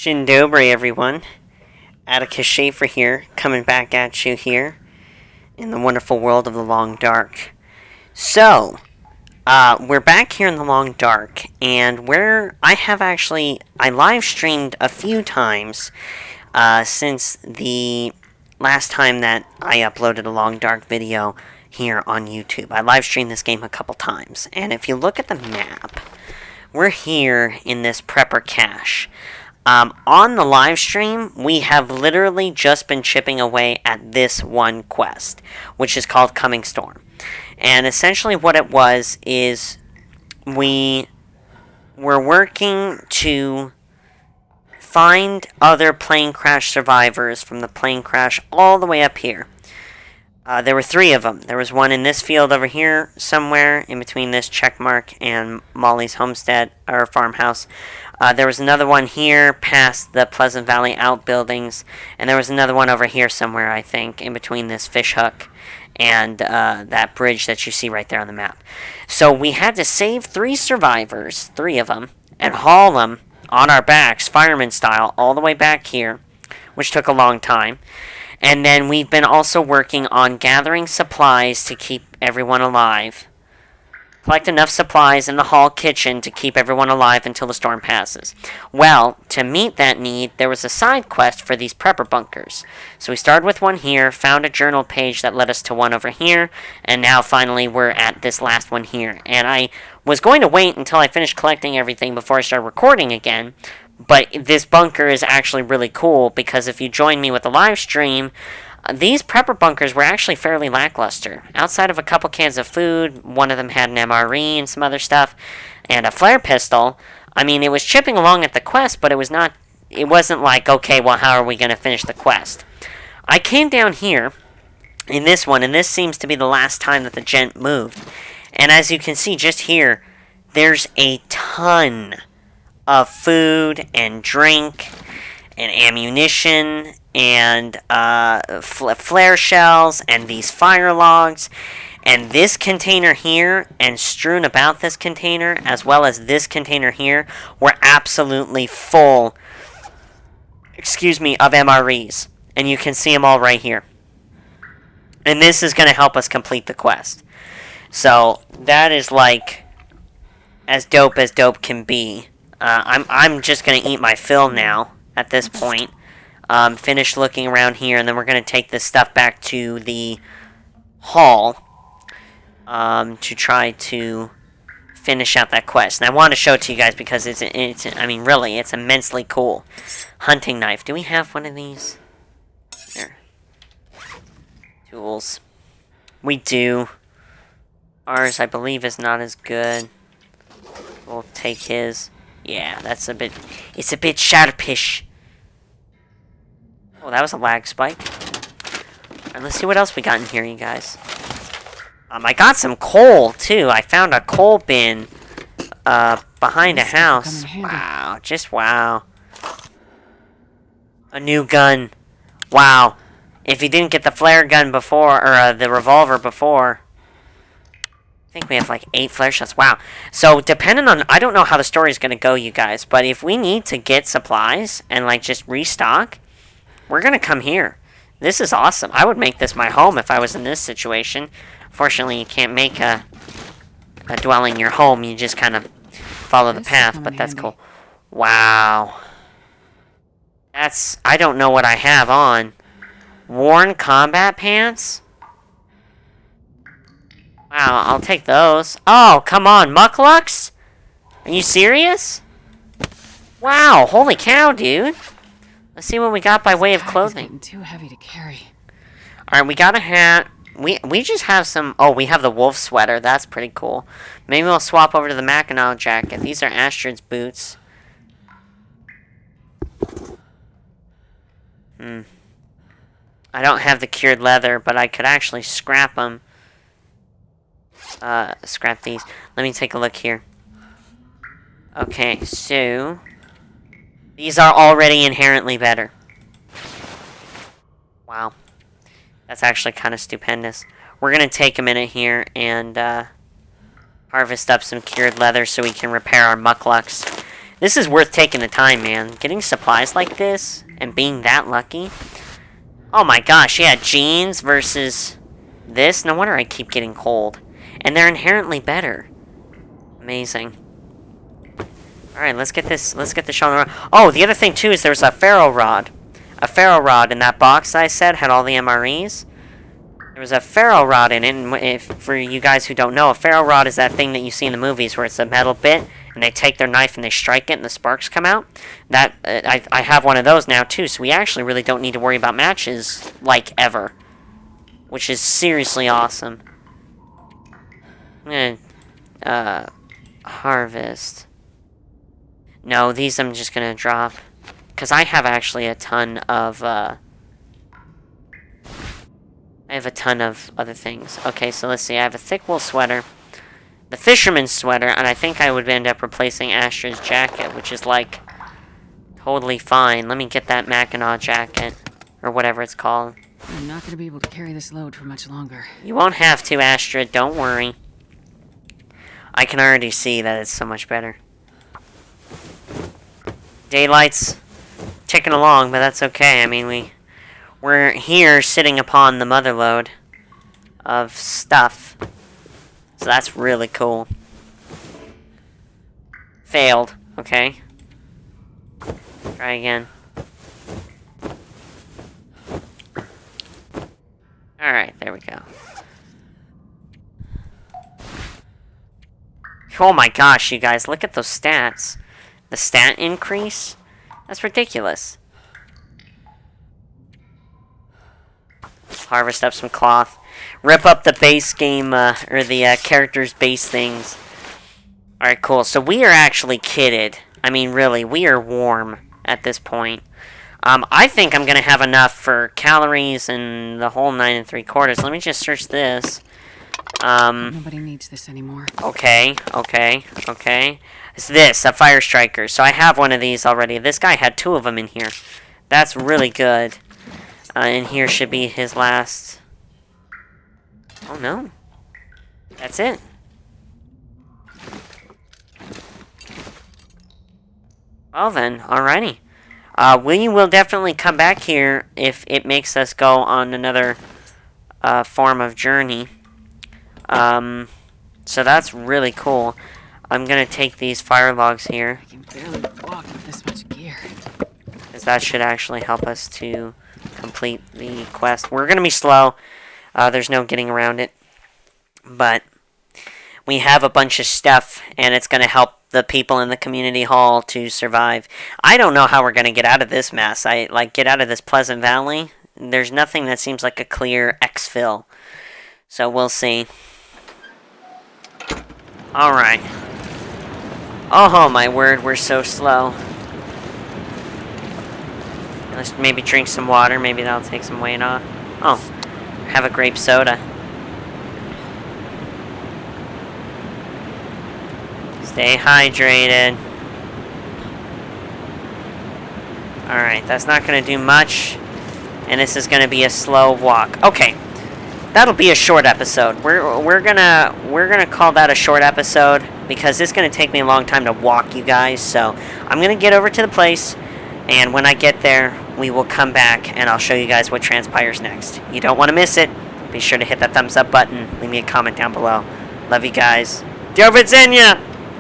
Dzień dobry, everyone. Atticus Shaffer here, coming back at you here in the wonderful world of the Long Dark. So, we're back here in the Long Dark, and I live streamed a few times since the last time that I uploaded a Long Dark video here on YouTube. I live streamed this game a couple times, and if you look at the map, we're here in this prepper cache. On the live stream, we have literally just been chipping away at this one quest, which is called Coming Storm. And essentially what it was is we were working to find other plane crash survivors from the plane crash all the way up here. There were 3 of them. There was one in this field over here somewhere, in between this checkmark and Molly's homestead, or farmhouse. There was another one here past the Pleasant Valley outbuildings, and there was another one over here somewhere, I think, in between this fish hook and that bridge that you see right there on the map. So we had to save 3 survivors, 3 of them, and haul them on our backs, fireman style, all the way back here, which took a long time. And then we've been also working on gathering supplies to keep everyone alive. Collect enough supplies in the hall kitchen to keep everyone alive until the storm passes. Well, to meet that need, there was a side quest for these prepper bunkers. So we started with one here, found a journal page that led us to one over here, and now finally we're at this last one here. And I was going to wait until I finished collecting everything before I started recording again, but this bunker is actually really cool, because if you join me with the live stream, these prepper bunkers were actually fairly lackluster. Outside of a couple cans of food, one of them had an MRE and some other stuff, and a flare pistol. I mean, it was chipping along at the quest, but it wasn't like, okay, well, how are we going to finish the quest? I came down here in this one, and this seems to be the last time that the gent moved. And as you can see just here, there's a ton of food and drink and ammunition and flare shells and these fire logs. And this container here, and strewn about this container, as well as this container here, were absolutely full, of MREs. And you can see them all right here. And this is going to help us complete the quest. So, that is like as dope can be. I'm just going to eat my fill now, at this point. Finish looking around here, and then we're going to take this stuff back to the hall to try to finish out that quest. And I want to show it to you guys because it's immensely cool. Hunting knife. Do we have one of these? There. Tools. We do. Ours, I believe, is not as good. We'll take his. Yeah, it's a bit sharpish. Oh, that was a lag spike. Alright, let's see what else we got in here, you guys. I got some coal, too. I found a coal bin, behind a house. Wow, just wow. A new gun. Wow. If you didn't get the flare gun before, or the revolver before, I think we have like 8 flare shots. Wow. So, depending on... I don't know how the story is going to go, you guys. But if we need to get supplies and, like, just restock, we're going to come here. This is awesome. I would make this my home if I was in this situation. Fortunately, you can't make a dwelling your home. You just kind of follow the path. But that's cool. Wow. I don't know what I have on. Worn combat pants? Wow, I'll take those. Oh, come on, mucklucks? Are you serious? Wow, holy cow, dude. Let's see what we got by way of clothing. Too heavy to carry. Alright, we got a hat. We just have some... Oh, we have the wolf sweater. That's pretty cool. Maybe we'll swap over to the Mackinac jacket. These are Astrid's boots. I don't have the cured leather, but I could actually scrap them. Scrap these. Let me take a look here. Okay, so... These are already inherently better. Wow. That's actually kind of stupendous. We're going to take a minute here and harvest up some cured leather so we can repair our mucklucks. This is worth taking the time, man. Getting supplies like this and being that lucky. Oh my gosh, yeah, jeans versus this. No wonder I keep getting cold. And they're inherently better. Amazing. Alright, let's get this on the road. Oh, the other thing too is there's a ferro rod. A ferro rod in that box I said had all the MREs. There was a ferro rod in it, and if, for you guys who don't know, a ferro rod is that thing that you see in the movies where it's a metal bit, and they take their knife and they strike it and the sparks come out. That I have one of those now too, so we actually really don't need to worry about matches, like, ever. Which is seriously awesome. Harvest. No, these I'm just gonna drop. Because I have actually a ton of, I have a ton of other things. Okay, so let's see. I have a thick wool sweater. The fisherman's sweater, and I think I would end up replacing Astra's jacket, which is, like, totally fine. Let me get that Mackinac jacket, or whatever it's called. I'm not going to be able to carry this load for much longer. You won't have to, Astra. Don't worry. I can already see that it's so much better. Daylight's ticking along, but that's okay. I mean, we're here sitting upon the mother lode of stuff. So that's really cool. Failed. Okay. Try again. Alright, there we go. Oh my gosh, you guys, look at those stats. The stat increase? That's ridiculous. Harvest up some cloth. Rip up the base game, or the character's base things. Alright, cool. So we are actually kitted. I mean, really, we are warm at this point. I think I'm going to have enough for calories and the whole 9 3/4. Let me just search this. Nobody needs this anymore. Okay. It's this, a fire striker. So I have one of these already. This guy had 2 of them in here. That's really good. And here should be his last... Oh, no. That's it. Well then, alrighty. We will definitely come back here if it makes us go on another form of journey. So that's really cool. I'm gonna take these fire logs here. I can barely walk with this much gear. Because that should actually help us to complete the quest. We're gonna be slow. There's no getting around it. But we have a bunch of stuff, and it's gonna help the people in the community hall to survive. I don't know how we're gonna get out of this mess. Get out of this Pleasant Valley. There's nothing that seems like a clear exfil. So we'll see. Alright. Oh my word, we're so slow. Let's maybe drink some water. Maybe that'll take some weight off. Oh, have a grape soda. Stay hydrated. Alright, that's not going to do much. And this is going to be a slow walk. Okay. That'll be a short episode. We're gonna call that a short episode because it's gonna take me a long time to walk, you guys. So I'm gonna get over to the place, and when I get there, we will come back and I'll show you guys what transpires next. You don't want to miss it. Be sure to hit that thumbs up button. Leave me a comment down below. Love you guys. До видения!